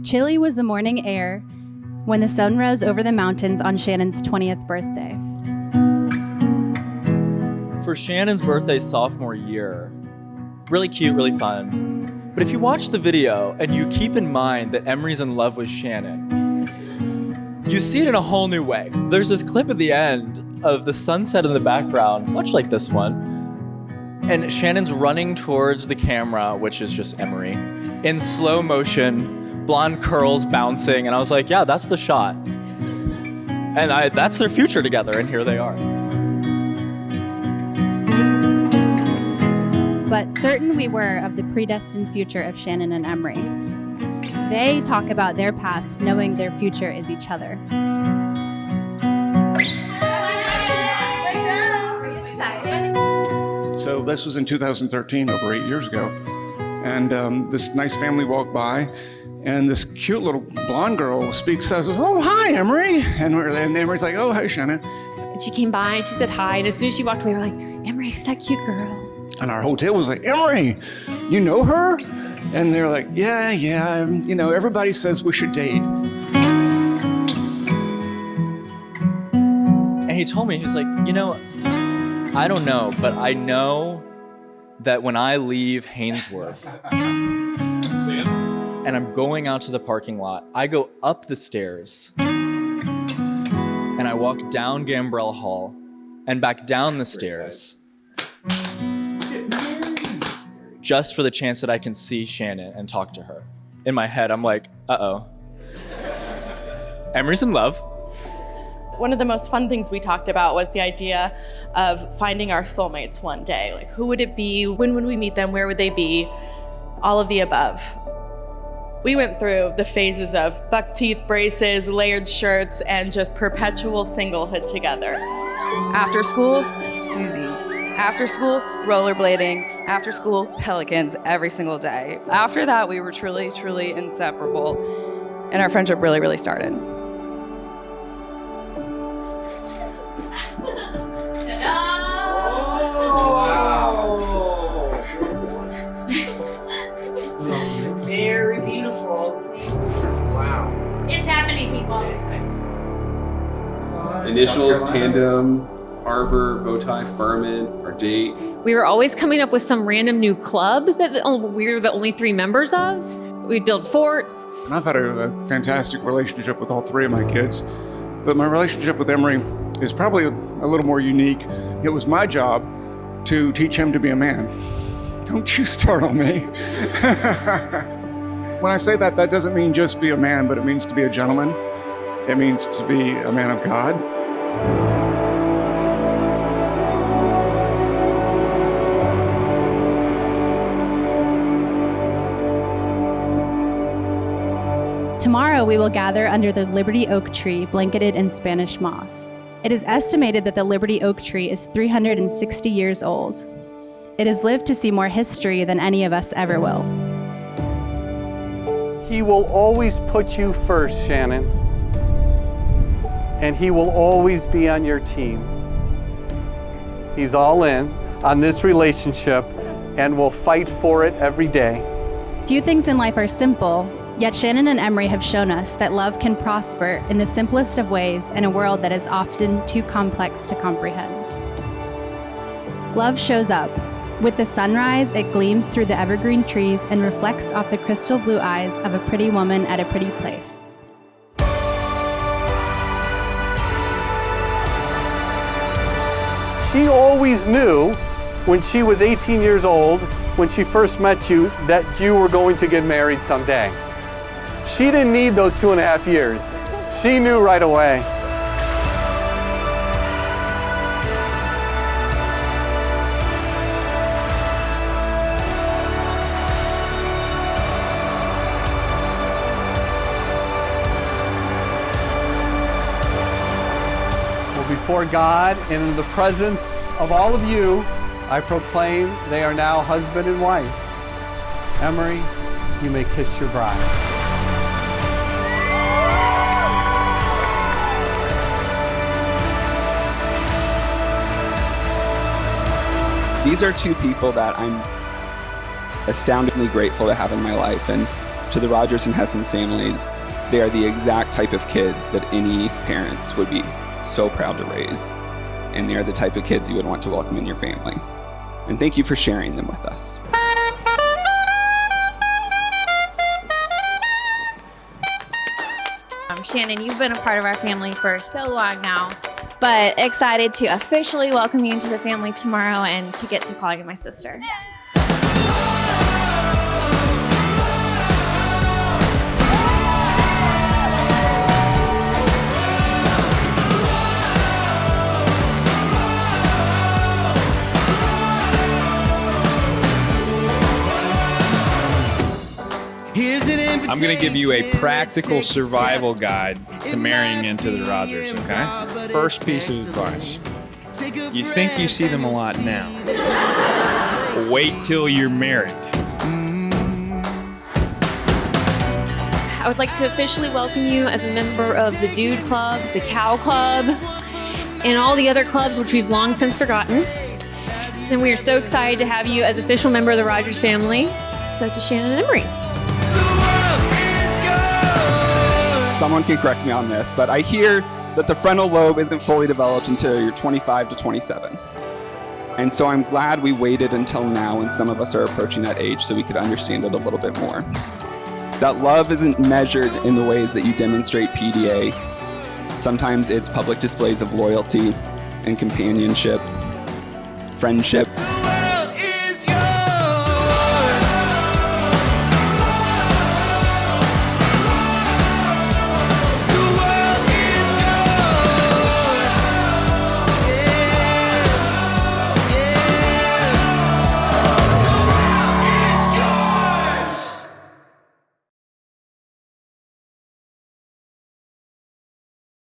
Chilly was the morning air when the sun rose over the mountains on Shannon's 20th birthday. For Shannon's birthday sophomore year, really cute, really fun. But if you watch the video and you keep in mind that Emery's in love with Shannon, you see it in a whole new way. There's this clip at the end of the sunset in the background, much like this one, and Shannon's running towards the camera, which is just Emery, in slow motion, blonde curls bouncing, and I was like, yeah, that's the shot. And that's their future together, and here they are. But certain we were of the predestined future of Shannon and Emery. They talk about their past knowing their future is each other. So this was in 2013, over 8 years ago. And this nice family walked by, and this cute little blonde girl says, oh, hi, Emery. And Emery's like, oh, hi, Shannon. And she came by and she said hi. And as soon as she walked away, we're like, Emery, who's that cute girl? And our hotel was like, Emery, you know her? And they're like, yeah, you know, everybody says we should date. And he told me, he's like, you know, I don't know, but I know that when I leave Haynesworth and I'm going out to the parking lot, I go up the stairs and I walk down Gambrell Hall and back down the stairs just for the chance that I can see Shannon and talk to her. In my head, I'm like, uh-oh. Emery's in love. One of the most fun things we talked about was the idea of finding our soulmates one day. Like, who would it be? When would we meet them? Where would they be? All of the above. We went through the phases of buck teeth braces, layered shirts, and just perpetual singlehood together. After school, Susie's. After school, rollerblading. After school, Pelicans every single day. After that, we were truly, truly inseparable. And our friendship really, really started. Very beautiful. Wow. It's happening, people. Initials, tandem, arbor, bow tie, firmament, our date. We were always coming up with some random new club that we were the only 3 members of. We'd build forts. And I've had a fantastic relationship with all 3 of my kids, but my relationship with Emery is probably a little more unique. It was my job to teach him to be a man. Don't you start on me. When I say that, that doesn't mean just be a man, but it means to be a gentleman. It means to be a man of God. Tomorrow we will gather under the Liberty Oak Tree blanketed in Spanish moss. It is estimated that the Liberty Oak Tree is 360 years old. It has lived to see more history than any of us ever will. He will always put you first, Shannon. And he will always be on your team. He's all in on this relationship and will fight for it every day. Few things in life are simple, yet Shannon and Emery have shown us that love can prosper in the simplest of ways in a world that is often too complex to comprehend. Love shows up. With the sunrise, it gleams through the evergreen trees and reflects off the crystal blue eyes of a pretty woman at a pretty place. She always knew when she was 18 years old, when she first met you, that you were going to get married someday. She didn't need those 2.5 years. She knew right away. Before God and in the presence of all of you, I proclaim they are now husband and wife. Emery, you may kiss your bride. These are 2 people that I'm astoundingly grateful to have in my life, and To the Rogers and Hessen's families, they are the exact type of kids that any parents would be so proud to raise. And they are the type of kids you would want to welcome in your family. And thank you for sharing them with us. Shannon, you've been a part of our family for so long now, but excited to officially welcome you into the family tomorrow and to get to call you my sister. I'm going to give you a practical survival guide to marrying into the Rogers, okay? First piece of advice. You think you see them a lot now. Wait till you're married. I would like to officially welcome you as a member of the Dude Club, the Cow Club, and all the other clubs which we've long since forgotten. So we are so excited to have you as official member of the Rogers family. So to Shannon and Emery. Someone can correct me on this, but I hear that the frontal lobe isn't fully developed until you're 25 to 27. And so I'm glad we waited until now when some of us are approaching that age so we could understand it a little bit more. That love isn't measured in the ways that you demonstrate PDA. Sometimes it's public displays of loyalty and companionship, friendship,